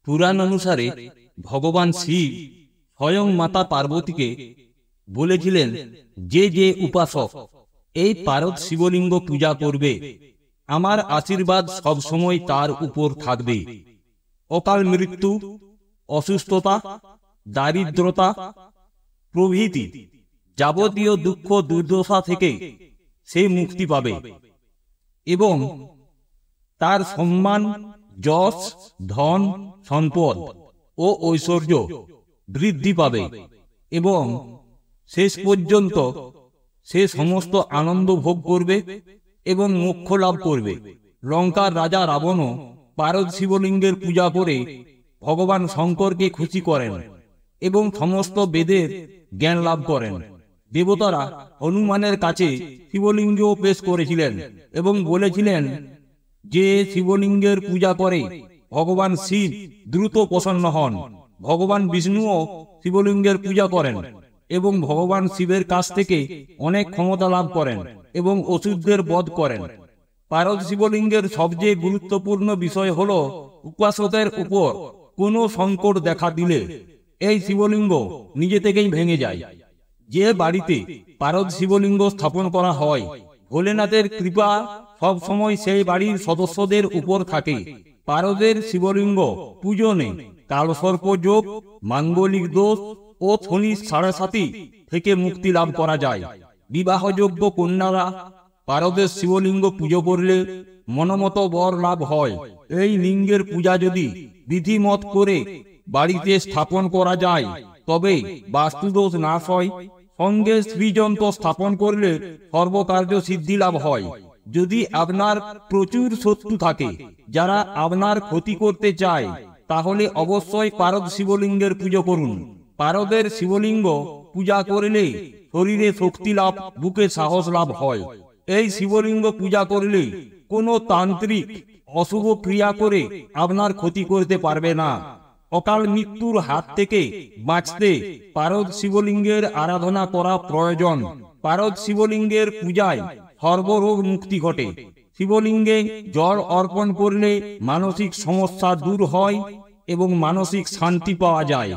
পুরাণ অনুসারে ভগবান শিব স্বয়ং মাতা পার্বতীকে বলেছিলেন, যে যে উপাসক এই পারদ শিবলিঙ্গ পূজা করবে, আমার আশীর্বাদ সবসময় তার উপর থাকবে। অকাল মৃত্যু, অসুস্থতা, দারিদ্রতা প্রভৃতি যাবতীয় দুঃখ দুর্দশা থেকে সে মুক্তি পাবে এবং তার সম্মান, যশ, ধন, সম্পদ ও ঐশ্বর্য বৃদ্ধি পাবে এবং শেষ পর্যন্ত সে সমস্ত আনন্দ ভোগ করবে এবং মোক্ষ লাভ করবে। লঙ্কার রাজা রাবণও পারদ শিবলিঙ্গের পূজা করে ভগবান শঙ্করকে খুশি করেন এবং সমস্ত বেদের জ্ঞান লাভ করেন। দেবতারা হনুমানের কাছে শিবলিঙ্গ পেশ করেছিলেন এবং বলেছিলেন যে শিবলিঙ্গের পূজা করে ভগবান শিব দ্রুত প্রসন্ন হন। ভগবান বিষ্ণুও শিবলিঙ্গের পূজা করেন এবং ভগবান শিবের কাছ থেকে অনেক ক্ষমতা লাভ করেন এবং অসুরদের বধ করেন। পারদ শিবলিঙ্গের সবচেয়ে গুরুত্বপূর্ণ বিষয় হল, উপাসকের উপর কোনো সংকট দেখা দিলে এই শিবলিঙ্গ নিজে থেকেই ভেঙে যায়। যে বাড়িতে পারদ শিবলিঙ্গ স্থাপন করা হয়, ভোলেনাথের কৃপা সব সময় সেই বাড়ির সদস্যদের উপর থাকে। পারদের শিবলিঙ্গ পূজনে কালসর্প যোগ, মাঙ্গলিক দোষ ও শনির সাড়ে থেকে মুক্তি লাভ করা যায়। বিবাহযোগ্য কন্যারা পারদের শিবলিঙ্গ পুজো করলে মনোমত বর লাভ হয়। এই লিঙ্গের পূজা যদি বিধিমত করে বাড়িতে স্থাপন করা যায় তবে বাস্তুদোষ নাশ হয়। সঙ্গে শ্রীযন্ত্র স্থাপন করলে সর্বকার্য সিদ্ধি লাভ হয়। যদি আপনার প্রচুর শত্রু থাকে যারা আপনার ক্ষতি করতে চায়, তাহলে অবশ্যই পারদ শিবলিঙ্গের পুজো করুন। পারদের শিবলিঙ্গ পূজা করলে শরীরে শক্তি লাভ, বুকে সাহস লাভ হয়। এই শিবলিঙ্গ পূজা করলে কোনো তান্ত্রিক অশুভ ক্রিয়া করে আপনার ক্ষতি করতে পারবে না। অকাল মৃত্যুর হাত থেকে বাঁচতে পারদ শিবলিঙ্গের আরাধনা করা প্রয়োজন। পারদ শিবলিঙ্গের পূজায় সর্বরোগ মুক্তি ঘটে। শিবলিঙ্গে জল অর্পণ করলে মানসিক সমস্যা দূর হয় এবং মানসিক শান্তি পাওয়া যায়।